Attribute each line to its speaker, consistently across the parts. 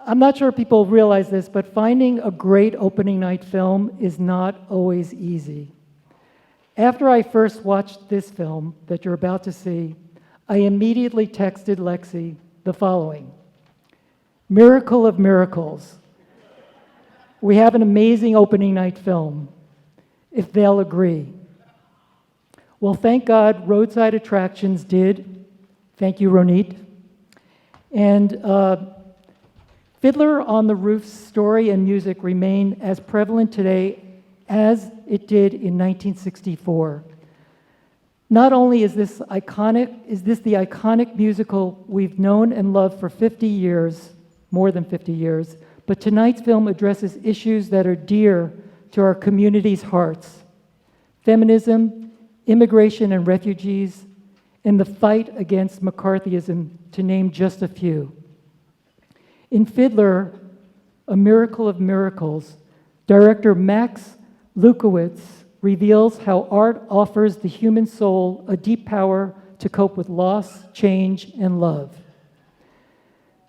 Speaker 1: I'm not sure people realize this, but finding a great opening night film is not always easy. After I first watched this film that you're about to see, I immediately texted Lexi the following: "Miracle of miracles. We have an amazing opening night film, if they'll agree." Well, thank God Roadside Attractions did. Thank you, Ronit. And Fiddler on the Roof's story and music remain as prevalent today as it did in 1964. Not only is this the iconic musical we've known and loved for 50 years, more than 50 years, but tonight's film addresses issues that are dear to our community's hearts: feminism, immigration and refugees, and the fight against McCarthyism, to name just a few. In Fiddler, A Miracle of Miracles, director Max Lewkowicz reveals how art offers the human soul a deep power to cope with loss, change, and love.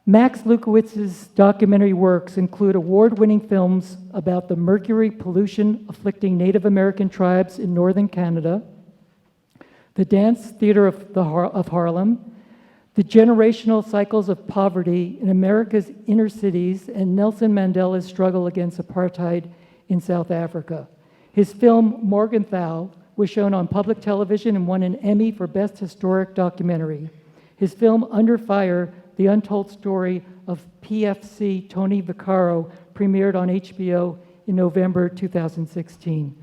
Speaker 1: Max Lewkowicz's documentary works include award-winning films about the mercury pollution afflicting Native American tribes in northern Canada, the Dance Theater of Harlem, the generational cycles of poverty in America's inner cities, and Nelson Mandela's struggle against apartheid in South Africa. His film, Morgenthau, was shown on public television and won an Emmy for Best Historic Documentary. His film, Under Fire, the untold story of PFC Tony Vaccaro, premiered on HBO in November 2016.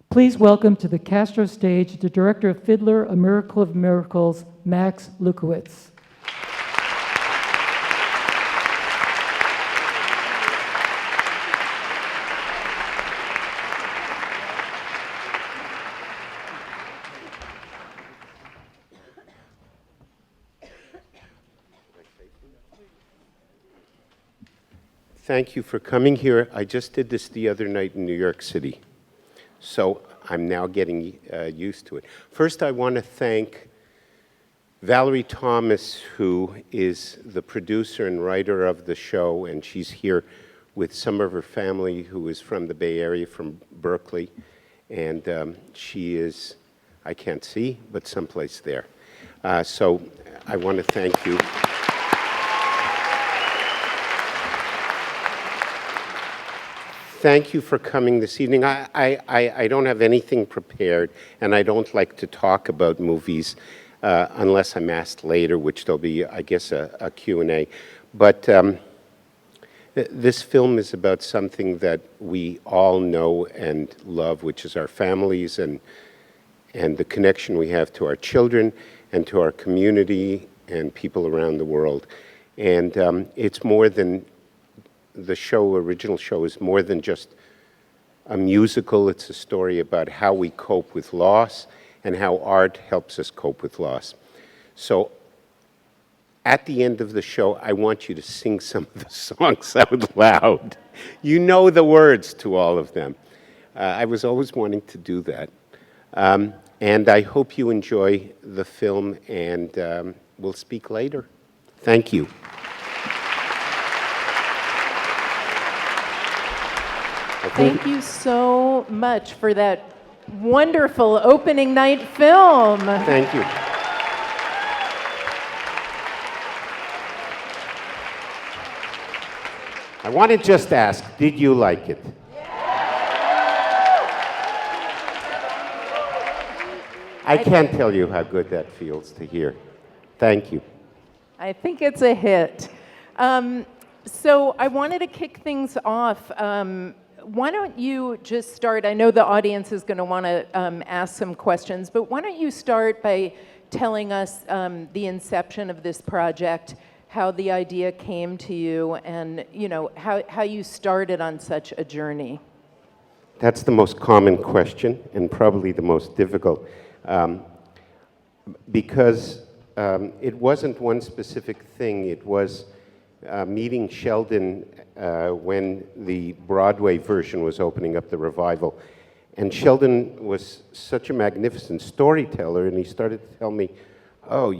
Speaker 1: Please welcome to the Castro stage the director of Fiddler, A Miracle of Miracles, Max Lewkowicz.
Speaker 2: Thank you for coming here. I just did this the other night in New York City, so I'm now getting used to it. First, I want to thank Valerie Thomas, who is the producer and writer of the show, and she's here with some of her family who is from the Bay Area, from Berkeley, and she is, I can't see, but someplace there. So I want to thank you. Thank you for coming this evening. I don't have anything prepared, and I don't like to talk about movies unless I'm asked later, which there'll be, I guess, a Q&A. But this film is about something that we all know and love, which is our families and the connection we have to our children and to our community and people around the world. And it's more than the original show is more than just a musical. It's a story about how we cope with loss and how art helps us cope with loss. So at the end of the show, I want you to sing some of the songs out loud. You know the words to all of them. I was always wanting to do that. And I hope you enjoy the film, and we'll speak later. Thank you.
Speaker 3: Thank you so much for that wonderful opening night film.
Speaker 2: Thank you. I want to just ask, did you like it? I can't tell you how good that feels to hear. Thank you.
Speaker 3: I think it's a hit. So I wanted to kick things off. Why don't you just start? I know the audience is going to want to ask some questions, but why don't you start by telling us the inception of this project, how the idea came to you, and how you started on such a journey.
Speaker 2: That's the most common question and probably the most difficult, because it wasn't one specific thing. It was meeting Sheldon when the Broadway version was opening up, the revival. And Sheldon was such a magnificent storyteller, and he started to tell me, oh,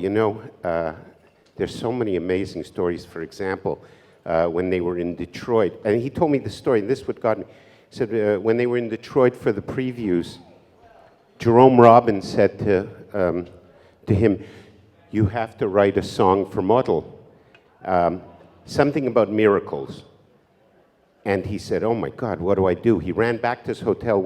Speaker 2: there's so many amazing stories. For example, when they were in Detroit. And he told me the story, and this is what got me. He said when they were in Detroit for the previews, Jerome Robbins said to him, "You have to write a song for Model, something about miracles." And he said, "Oh my God, what do I do?" He ran back to his hotel,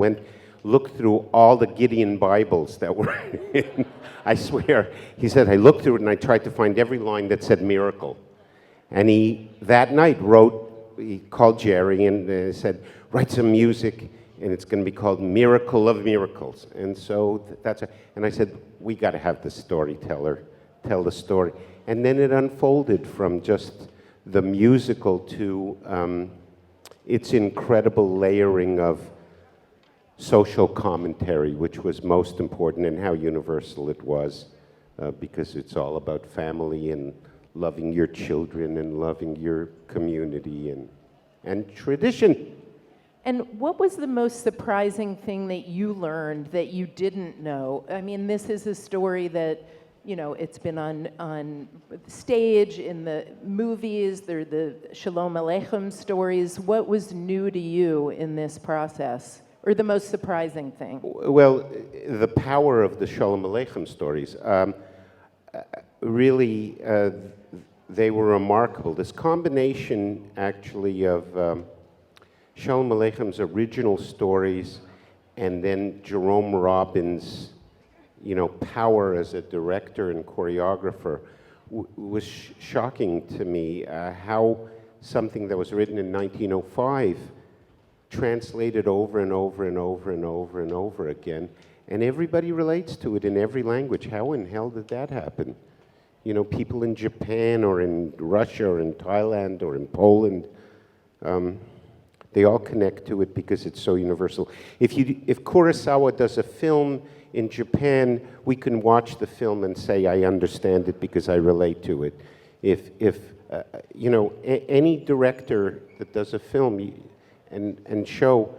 Speaker 2: looked through all the Gideon Bibles that were in, I swear. He said, "I looked through it and I tried to find every line that said miracle." And he, that night, he called Jerry and said, "Write some music, and it's going to be called Miracle of Miracles." And so and I said, "We got to have the storyteller tell the story." And then it unfolded from just the musical to its incredible layering of social commentary, which was most important, and how universal it was, because it's all about family and loving your children and loving your community and tradition.
Speaker 3: And what was the most surprising thing that you learned that you didn't know? I mean, this is a story that, you know, it's been on stage, in the movies, they're the Shalom Aleichem stories. What was new to you in this process, or the most surprising thing?
Speaker 2: Well, the power of the Shalom Aleichem stories. Really, they were remarkable. This combination, actually, of Shalom Aleicham's original stories and then Jerome Robbins' power as a director and choreographer was shocking to me. How something that was written in 1905 translated over and over and over and over and over again, and everybody relates to it in every language. How in hell did that happen? People in Japan or in Russia or in Thailand or in Poland, they all connect to it because it's so universal. If Kurosawa does a film in Japan, we can watch the film and say, "I understand it because I relate to it." Any director that does a film and show,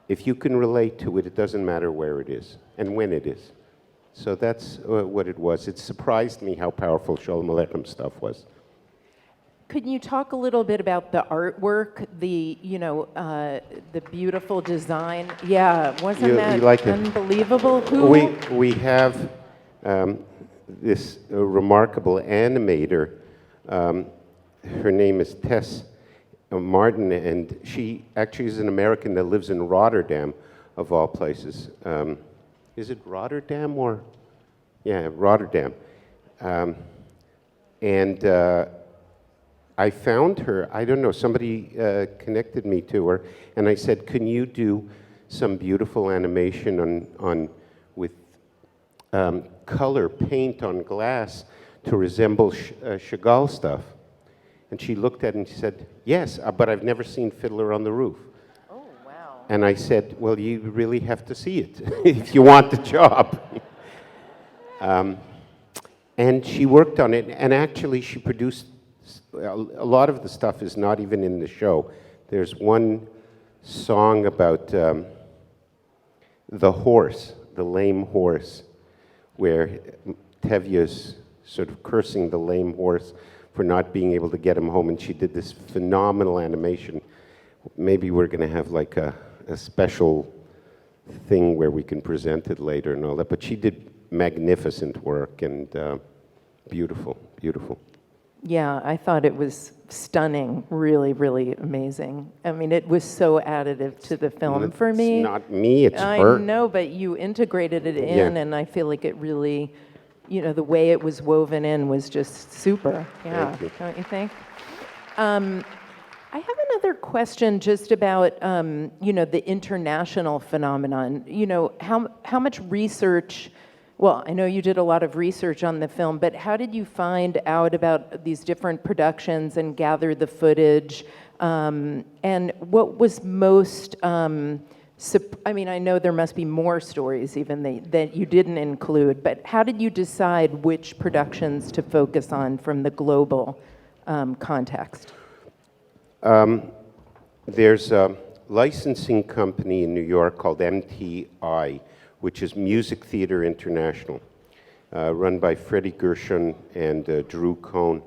Speaker 2: if you can relate to it, it doesn't matter where it is and when it is. So that's what it was. It surprised me how powerful Shalom Aleichem stuff was.
Speaker 3: Could you talk a little bit about the artwork, the beautiful design? Yeah, wasn't that
Speaker 2: like
Speaker 3: unbelievable?
Speaker 2: We have this remarkable animator. Her name is Tess Martin, and she actually is an American that lives in Rotterdam, of all places. Is it Rotterdam or? Yeah, Rotterdam. I found her, I don't know, somebody connected me to her, and I said, "Can you do some beautiful animation with color paint on glass to resemble Chagall stuff?" And she looked at it and she said, "Yes, but I've never seen Fiddler on the Roof."
Speaker 3: Oh, wow.
Speaker 2: And I said, "Well, you really have to see it if you want the job." And she worked on it, and actually she produced a lot of the stuff is not even in the show. There's one song about the horse, the lame horse, where Tevye's sort of cursing the lame horse for not being able to get him home, and she did this phenomenal animation. Maybe we're going to have like a special thing where we can present it later and all that, but she did magnificent work and beautiful, beautiful.
Speaker 3: Yeah, I thought it was stunning, really, really amazing. I mean, it was so additive to the film for me.
Speaker 2: It's not me, it's her.
Speaker 3: I know, but you integrated it in, and I feel like it really, the way it was woven in was just super. Yeah, don't you think? I have another question just about, the international phenomenon. How much research. Well, I know you did a lot of research on the film, but how did you find out about these different productions and gather the footage? And what was most, I know there must be more stories even that you didn't include, but how did you decide which productions to focus on from the global context?
Speaker 2: There's a licensing company in New York called MTI, which is Music Theater International, run by Freddie Gershon and Drew Cohn.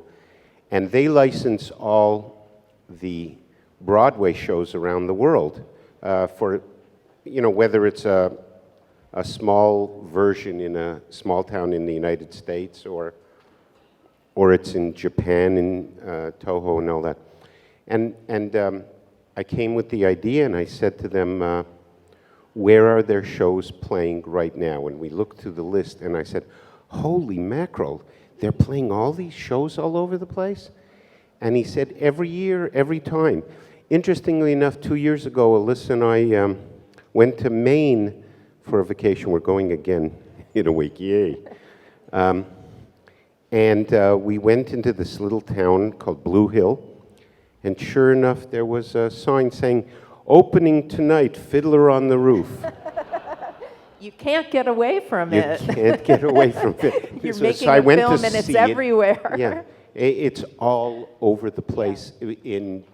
Speaker 2: And they license all the Broadway shows around the world for, whether it's a small version in a small town in the United States or it's in Japan, in Toho and all that. And I came with the idea and I said to them, where are their shows playing right now? And we looked through the list and I said, holy mackerel, they're playing all these shows all over the place? And he said, every year, every time. Interestingly enough, 2 years ago, Alyssa and I went to Maine for a vacation. We're going again in a week, yay. And we went into this little town called Blue Hill, and sure enough, there was a sign saying, opening tonight, Fiddler on the Roof.
Speaker 3: You can't get away from it.
Speaker 2: You can't get away from it.
Speaker 3: You're
Speaker 2: So
Speaker 3: making
Speaker 2: I
Speaker 3: a
Speaker 2: went
Speaker 3: film
Speaker 2: to
Speaker 3: and it's
Speaker 2: see it.
Speaker 3: everywhere.
Speaker 2: Yeah, it's all over the place. In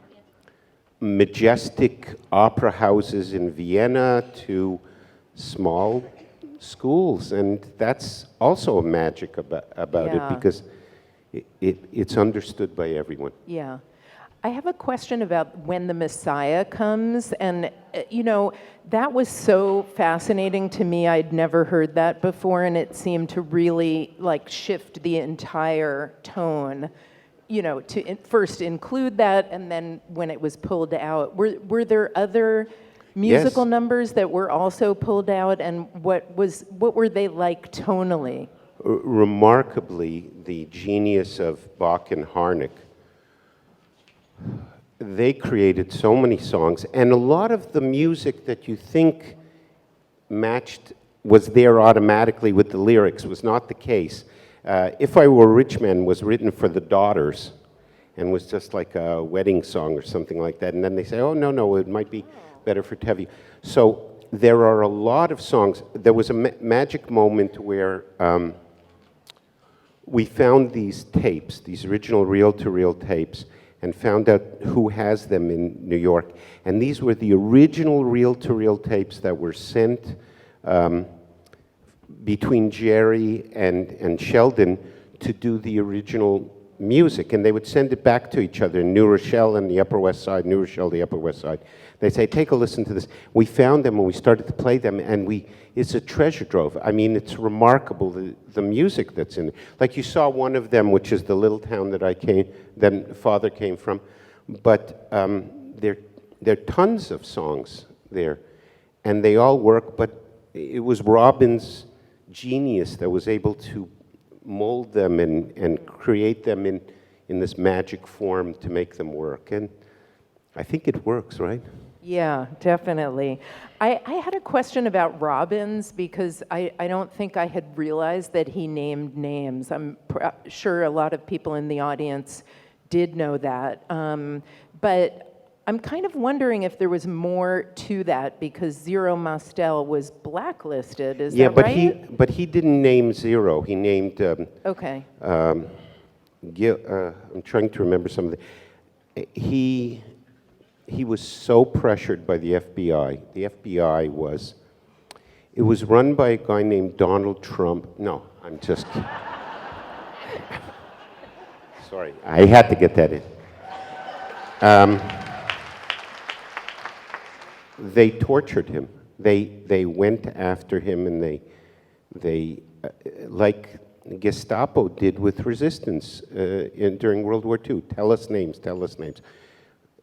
Speaker 2: majestic opera houses in Vienna to small schools, and that's also a magic about
Speaker 3: Yeah.
Speaker 2: it because it's understood by everyone.
Speaker 3: Yeah. I have a question about when the Messiah comes, and that was so fascinating to me. I'd never heard that before, and it seemed to really shift the entire tone. To first include that, and then when it was pulled out, were there other musical
Speaker 2: Yes.
Speaker 3: numbers that were also pulled out, and what were they like tonally?
Speaker 2: Remarkably, the genius of Bach and Harnick, they created so many songs, and a lot of the music that you think was there automatically with the lyrics was not the case. If I Were a Rich Man was written for the daughters and was just like a wedding song or something like that, and then they say, oh, no, it might be better for Tevi. So there are a lot of songs. There was a magic moment where we found these tapes, these original reel-to-reel tapes, and found out who has them in New York. And these were the original reel-to-reel tapes that were sent between Jerry and Sheldon to do the original music. And they would send it back to each other in New Rochelle and the Upper West Side, New Rochelle, the Upper West Side. They'd say, take a listen to this. We found them and we started to play them, and it's a treasure trove. I mean, it's remarkable, the music that's in it. Like you saw one of them, which is the little town that Father came from, but there are tons of songs there, and they all work, but it was Robin's genius that was able to mold them and create them in this magic form to make them work, and I think it works, right?
Speaker 3: Yeah, definitely. I had a question about Robbins because I don't think I had realized that he named names. I'm sure a lot of people in the audience did know that. But I'm kind of wondering if there was more to that because Zero Mostel was blacklisted. Is that right?
Speaker 2: But he didn't name Zero. He named.
Speaker 3: Okay.
Speaker 2: I'm trying to remember some of the. He was so pressured by the FBI. The FBI it was run by a guy named Donald Trump. No, I'm just kidding. Sorry, I had to get that in. They tortured him. They went after him, and they like Gestapo did with resistance during World War II. Tell us names. Tell us names.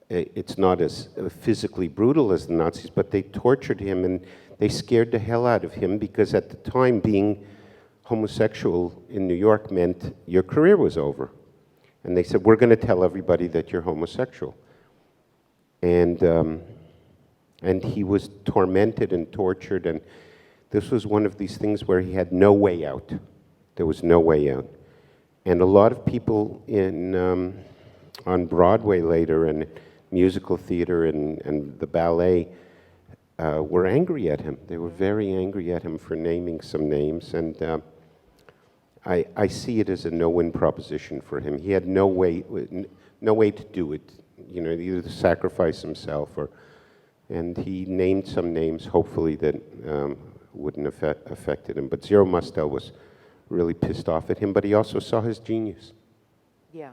Speaker 2: It's not as physically brutal as the Nazis, but they tortured him and they scared the hell out of him because at the time being homosexual in New York meant your career was over. And they said, we're going to tell everybody that you're homosexual. And he was tormented and tortured, and this was one of these things where he had no way out. There was no way out. And a lot of people on Broadway later and musical theater and the ballet were angry at him. They were very angry at him for naming some names, and I see it as a no-win proposition for him. He had no way to do it, either to sacrifice himself and he named some names, hopefully that wouldn't affected him. But Zero Mostel was really pissed off at him, but he also saw his genius.
Speaker 3: Yeah.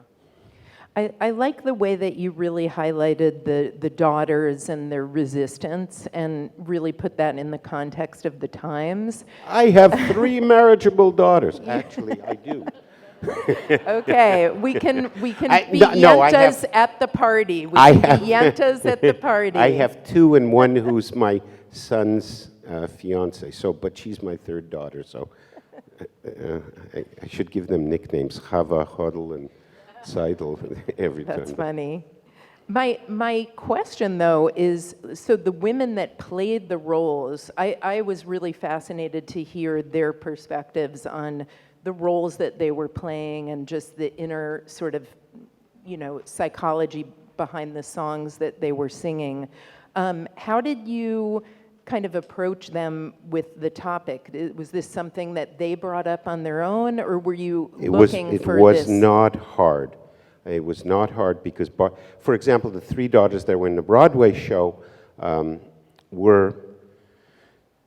Speaker 3: I like the way that you really highlighted the daughters and their resistance and really put that in the context of the times.
Speaker 2: I have 3 marriageable daughters. Actually, I do.
Speaker 3: Okay, we can be
Speaker 2: no, I have-
Speaker 3: yentas at the party. We
Speaker 2: I
Speaker 3: can
Speaker 2: have-
Speaker 3: be yentas at the party.
Speaker 2: I have 2 and one who's my son's fiance. So, but she's my 3rd daughter. So, I should give them nicknames: Chava, Hodel, and Seidel every time.
Speaker 3: That's funny. My question, though, is, so the women that played the roles, I was really fascinated to hear their perspectives on the roles that they were playing and just the inner sort of, psychology behind the songs that they were singing. How did you kind of approach them with the topic? Was this something that they brought up on their own, or were you looking for this?
Speaker 2: It was not hard. It was not hard because, for example, the 3 daughters that were in the Broadway show were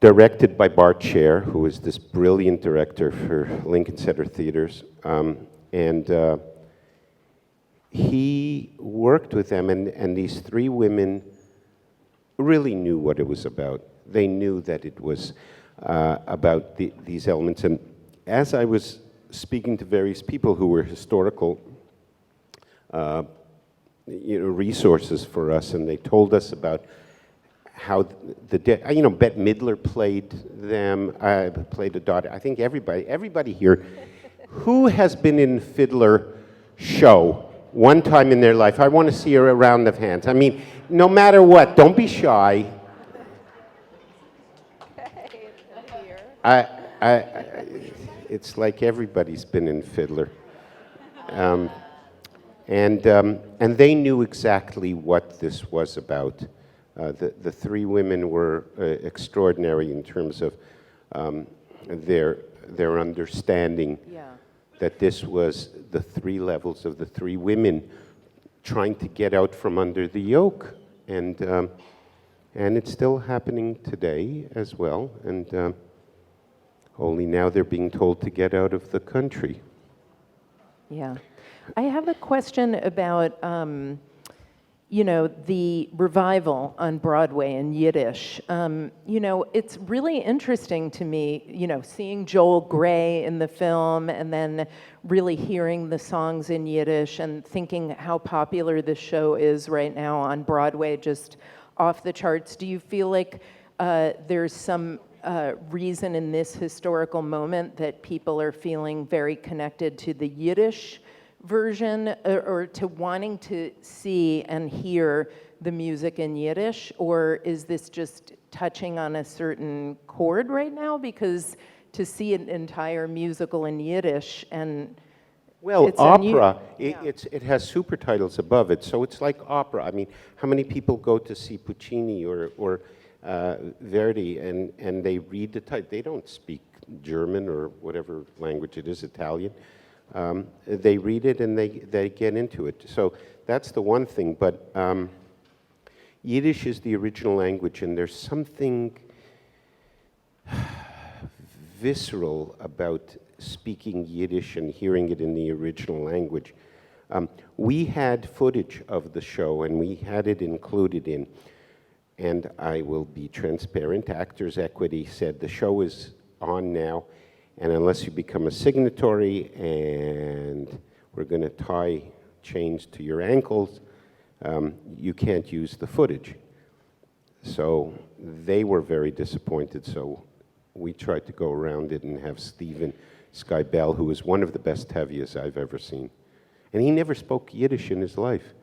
Speaker 2: directed by Bart Scher, who is this brilliant director for Lincoln Center Theaters. And he worked with them, and these 3 women really knew what it was about. They knew that it was about these elements. And as I was speaking to various people who were historical resources for us, and they told us about how Bette Midler played them, played a daughter. I think everybody here who has been in Fiddler show one time in their life. I want to see a round of hands. I mean, no matter what, don't be shy. It's like everybody's been in Fiddler. And they knew exactly what this was about. The 3 women were extraordinary in terms of their understanding that this was the 3 levels of the 3 women trying to get out from under the yoke. And it's still happening today as well. And only now they're being told to get out of the country.
Speaker 3: Yeah. I have a question about, the revival on Broadway in Yiddish. It's really interesting to me, seeing Joel Grey in the film and then really hearing the songs in Yiddish and thinking how popular this show is right now on Broadway, just off the charts. Do you feel like there's some reason in this historical moment that people are feeling very connected to the Yiddish version or to wanting to see and hear the music in Yiddish, or is this just touching on a certain chord right now? Because to see an entire musical in Yiddish and
Speaker 2: well, opera, it has super titles above it, so it's like opera. I mean, how many people go to see Puccini or Verdi and they read the title? They don't speak German or whatever language it is, Italian. They read it and they get into it. So that's the one thing. But Yiddish is the original language, and there's something visceral about speaking Yiddish and hearing it in the original language. We had footage of the show, and we had it included in, and I will be transparent, Actors Equity said the show is on now, and unless you become a signatory and we're going to tie chains to your ankles, you can't use the footage. So they were very disappointed, so we tried to go around it and have Stephen Skybell, who is one of the best Tavias I've ever seen. And he never spoke Yiddish in his life.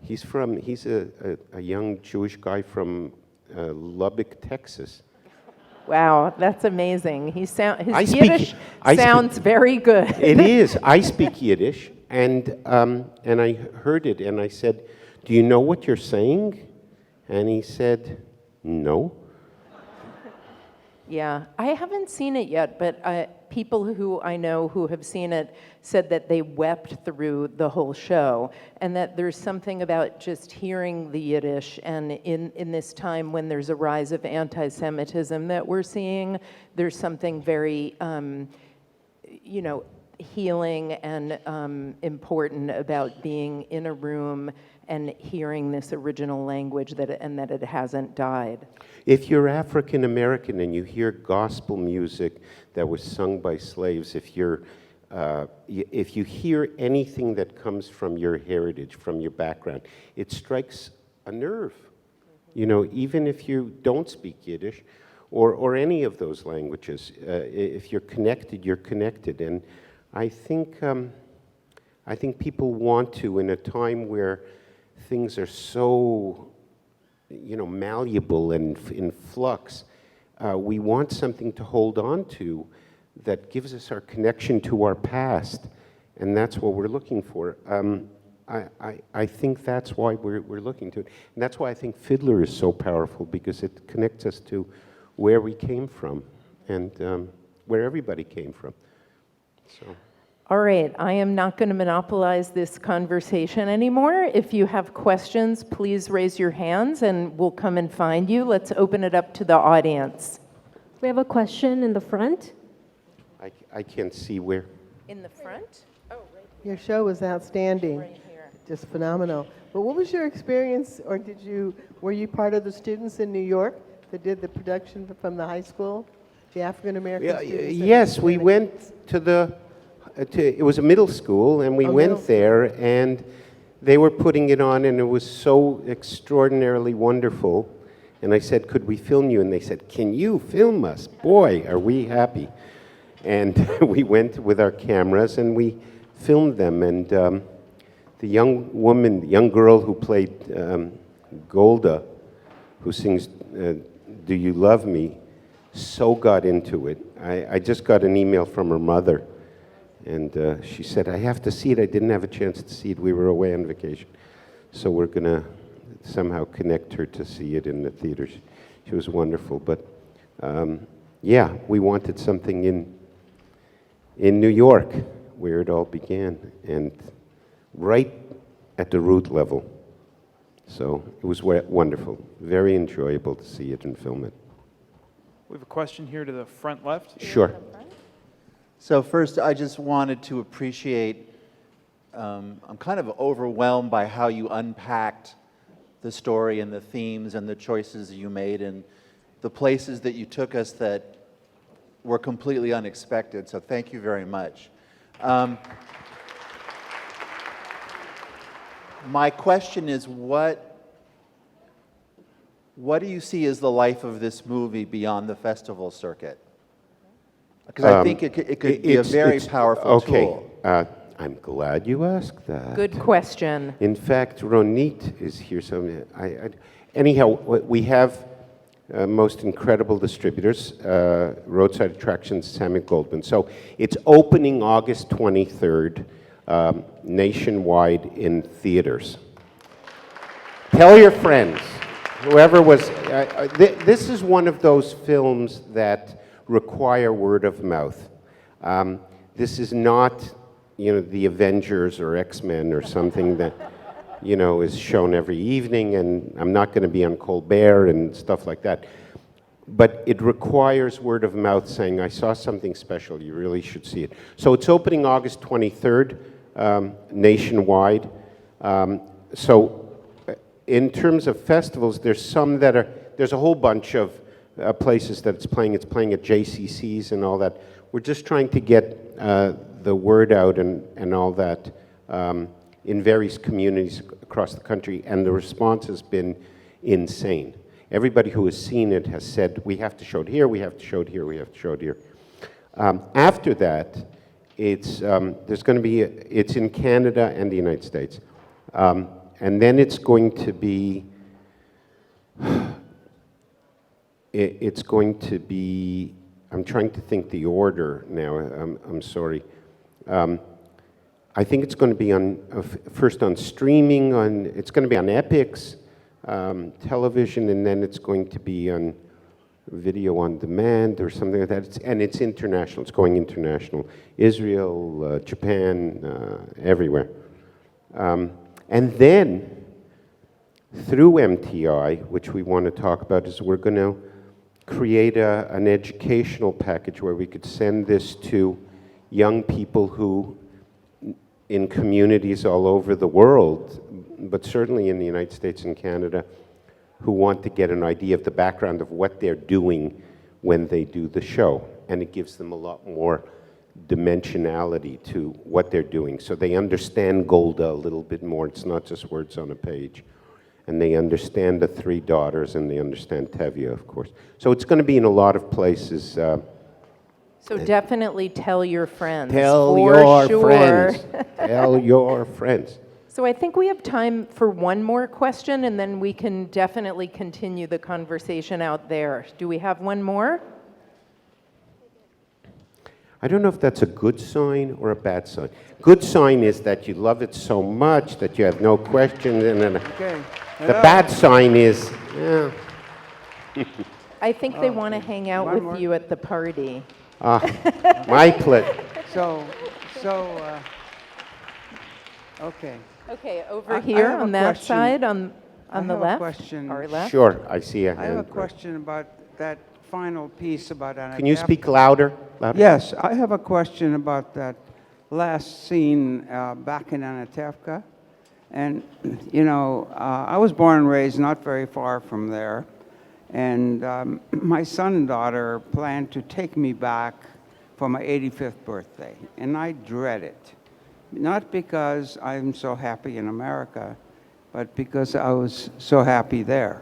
Speaker 2: He's a young Jewish guy from Lubbock, Texas.
Speaker 3: Wow, that's amazing. His Yiddish sounds very good.
Speaker 2: It is. I speak Yiddish, and I heard it, and I said, "Do you know what you're saying?" And he said, "No."
Speaker 3: Yeah, I haven't seen it yet, but people who I know who have seen it said that they wept through the whole show, and that there's something about just hearing the Yiddish, and in this time when there's a rise of anti-Semitism that we're seeing, there's something very, healing and important about being in a room and hearing this original language and that it hasn't died.
Speaker 2: If you're African American and you hear gospel music that was sung by slaves, if you hear anything that comes from your heritage, from your background, it strikes a nerve. You know, even if you don't speak Yiddish or any of those languages, if you're connected, you're connected. And I think people want to, in a time where things are so, you know, malleable and in flux, we want something to hold on to that gives us our connection to our past, and that's what we're looking for. I think that's why we're looking to it, and that's why I think Fiddler is so powerful, because it connects us to where we came from and where everybody came from. So.
Speaker 3: All right, I am not going to monopolize this conversation anymore. If you have questions, please raise your hands and we'll come and find you. Let's open it up to the audience.
Speaker 4: We have a question in the front.
Speaker 2: I can't see where.
Speaker 3: In the front? Oh, right
Speaker 5: Your show was outstanding,
Speaker 3: here.
Speaker 5: just phenomenal. But what was your experience, or were you part of the students in New York that did the production from the high school? The African American students?
Speaker 2: Yes, we went to it was a middle school, and we went there, and they were putting it on, and it was so extraordinarily wonderful. And I said, could we film you? And they said, can you film us? Boy, are we happy. And we went with our cameras, and we filmed them. And the young girl who played Golda, who sings Do You Love Me, so got into it. I just got an email from her mother. And she said, I have to see it. I didn't have a chance to see it. We were away on vacation. So we're going to somehow connect her to see it in the theaters. She was wonderful. But yeah, we wanted something in New York, where it all began, and right at the root level. So it was wonderful. Very enjoyable to see it and film it.
Speaker 6: We have a question here to the front left.
Speaker 2: Sure.
Speaker 7: So first, I just wanted to appreciate, I'm kind of overwhelmed by how you unpacked the story and the themes and the choices you made and the places that you took us that were completely unexpected, so thank you very much. My question is, what do you see as the life of this movie beyond the festival circuit? Because I think it could be a very powerful tool.
Speaker 2: Okay, I'm glad you asked that.
Speaker 3: Good question.
Speaker 2: In fact, Ronit is here. So anyhow, we have most incredible distributors, Roadside Attractions, Samuel Goldwyn. So it's opening August 23rd, nationwide in theaters. Tell your friends, whoever was. This is one of those films that require word of mouth. This is not, you know, the Avengers or X-Men or something that, you know, is shown every evening, and I'm not going to be on Colbert and stuff like that. But it requires word of mouth saying, I saw something special, you really should see it. So it's opening August 23rd, nationwide. So in terms of festivals, there's a whole bunch of places that it's playing at JCC's and all that. We're just trying to get the word out and all that in various communities across the country, and the response has been insane. Everybody who has seen it has said, we have to show it here, we have to show it here, we have to show it here. After that, it's in Canada and the United States. And then it's going to be I'm trying to think the order now, I'm sorry. I think it's going to be first on streaming, it's going to be on Epix, television, and then it's going to be on video on demand or something like that. It's international, it's going international. Israel, Japan, everywhere. And then, through MTI, which we want to talk about, is we're going to create an educational package where we could send this to young people who, in communities all over the world, but certainly in the United States and Canada, who want to get an idea of the background of what they're doing when they do the show. And it gives them a lot more dimensionality to what they're doing. So they understand Golda a little bit more. It's not just words on a page. And they understand the three daughters, and they understand Tevye, of course. So it's going to be in a lot of places.
Speaker 3: So definitely tell your friends.
Speaker 2: Tell
Speaker 3: for
Speaker 2: your
Speaker 3: sure.
Speaker 2: friends. Tell your friends.
Speaker 3: So I think we have time for one more question, and then we can definitely continue the conversation out there. Do we have one more?
Speaker 2: I don't know if that's a good sign or a bad sign. Good sign is that you love it so much that you have no questions, and then the bad sign is, yeah.
Speaker 3: I think they want to hang out
Speaker 8: one
Speaker 3: with
Speaker 8: more.
Speaker 3: you at the party.
Speaker 2: My pleasure.
Speaker 8: Okay.
Speaker 3: Okay, over
Speaker 8: I
Speaker 3: here
Speaker 8: have a
Speaker 3: on that
Speaker 8: question.
Speaker 3: side, on
Speaker 8: I
Speaker 3: the
Speaker 8: have a
Speaker 3: left,
Speaker 8: question.
Speaker 3: our left.
Speaker 2: Sure, I see a
Speaker 8: I have a
Speaker 2: hand.
Speaker 8: question about that final piece about Anna.
Speaker 2: Can you speak louder?
Speaker 8: Yes, I have a question about that last scene back in Anatevka. And, you know, I was born and raised not very far from there. And my son and daughter planned to take me back for my 85th birthday. And I dread it. Not because I'm so happy in America, but because I was so happy there.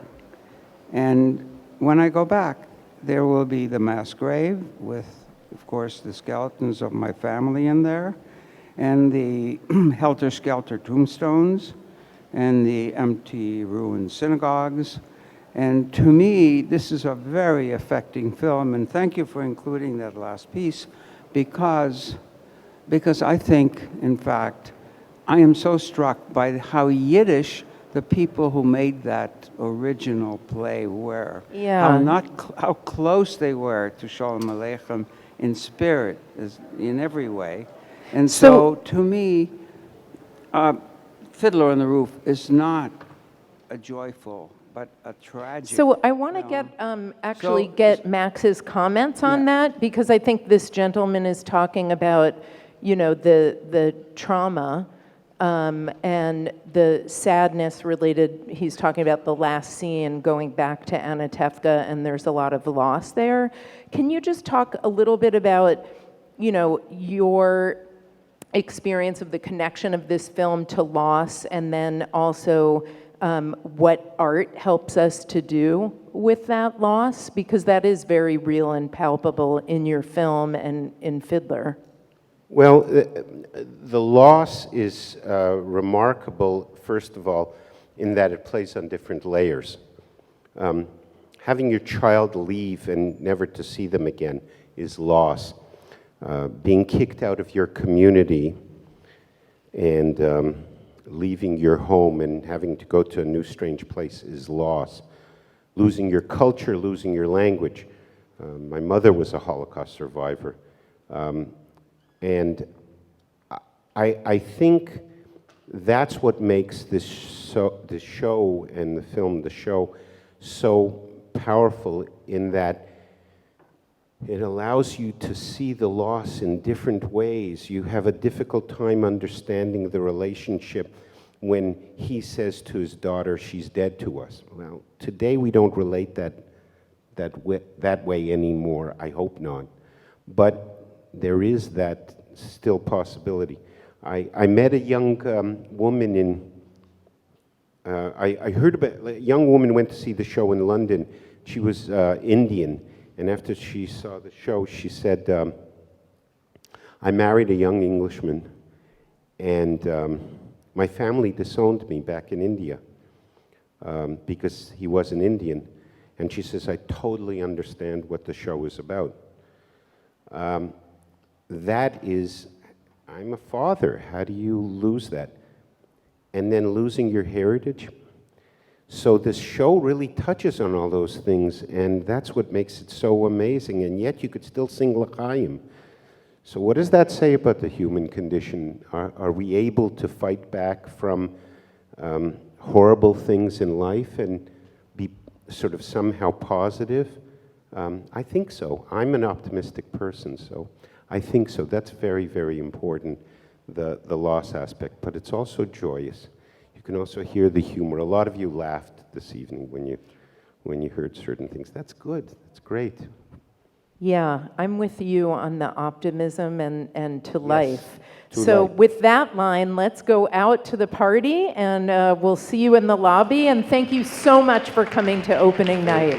Speaker 8: And when I go back, there will be the mass grave with, of course, the skeletons of my family in there, and the helter-skelter tombstones, and the empty ruined synagogues. And to me, this is a very affecting film, and thank you for including that last piece, because I think, in fact, I am so struck by how Yiddish the people who made that original play were.
Speaker 3: Yeah.
Speaker 8: How close they were to Shalom Aleichem in spirit, in every way. And so to me, Fiddler on the Roof is not a joyful, but a tragic.
Speaker 3: So I want to get, actually get Max's comments on that, because I think this gentleman is talking about, you know, the trauma and the sadness related. He's talking about the last scene going back to Anatevka, and there's a lot of loss there. Can you just talk a little bit about, you know, your experience of the connection of this film to loss, and then also what art helps us to do with that loss, because that is very real and palpable in your film and in Fiddler.
Speaker 2: Well, the loss is remarkable, first of all, in that it plays on different layers. Having your child leave and never to see them again is loss. Being kicked out of your community and leaving your home and having to go to a new strange place is loss. Losing your culture, losing your language. My mother was a Holocaust survivor. And I think that's what makes this show and the film, the show, so powerful, in that it allows you to see the loss in different ways. You have a difficult time understanding the relationship when he says to his daughter, she's dead to us. Well, today we don't relate that way anymore. I hope not. But there is that still possibility. I met a young woman in, I heard about, a young woman went to see the show in London. She was Indian, and after she saw the show, she said, I married a young Englishman, and my family disowned me back in India because he was an Indian. And she says, I totally understand what the show is about. That is, I'm a father. How do you lose that? And then losing your heritage. So this show really touches on all those things, and that's what makes it so amazing. And yet you could still sing L'chaim. So what does that say about the human condition? Are we able to fight back from horrible things in life and be sort of somehow positive? I think so. I'm an optimistic person, so I think so. That's very, very important, the loss aspect. But it's also joyous. You can also hear the humor. A lot of you laughed this evening when you heard certain things. That's good. That's great.
Speaker 3: Yeah, I'm with you on the optimism and to life.
Speaker 2: to
Speaker 3: So
Speaker 2: life.
Speaker 3: with that line, let's go out to the party, and we'll see you in the lobby. And thank you so much for coming to opening night.